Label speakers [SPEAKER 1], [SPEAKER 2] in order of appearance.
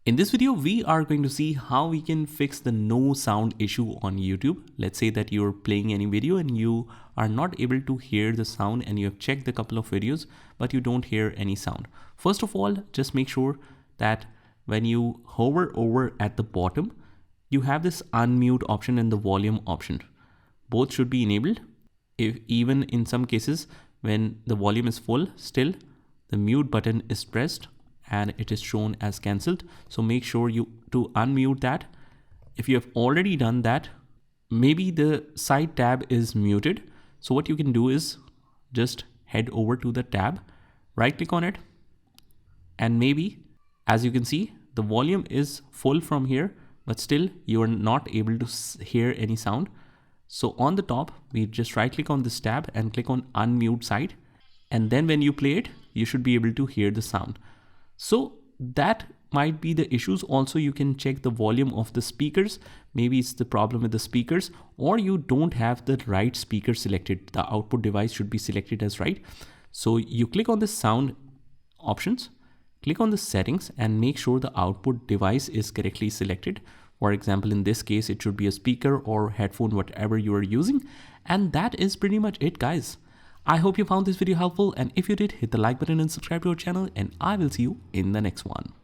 [SPEAKER 1] In this video, we are going to see how we can fix the no sound issue on YouTube. Let's say that you're playing any video and you are not able to hear the sound and you have checked a couple of videos, but you don't hear any sound. First of all, just make sure that when you hover over at the bottom, you have this unmute option and the volume option. Both should be enabled. If even in some cases, when the volume is full, still the mute button is pressed and it is shown as cancelled. So make sure you to unmute that. If you have already done that, maybe the side tab is muted. So what you can do is just head over to the tab, right click on it, and maybe, as you can see, the volume is full from here, but still you are not able to hear any sound. So on the top, we just right click on this tab and click on unmute side. And then when you play it, you should be able to hear the sound. So that might be the issues. Also, you can check the volume of the speakers. Maybe it's the problem with the speakers, or you don't have the right speaker selected. The output device should be selected as right. So you click on the sound options, click on the settings and make sure the output device is correctly selected. For example, in this case, it should be a speaker or headphone, whatever you are using. And that is pretty much it, guys. I hope you found this video helpful, and if you did, hit the like button and subscribe to our channel, and I will see you in the next one.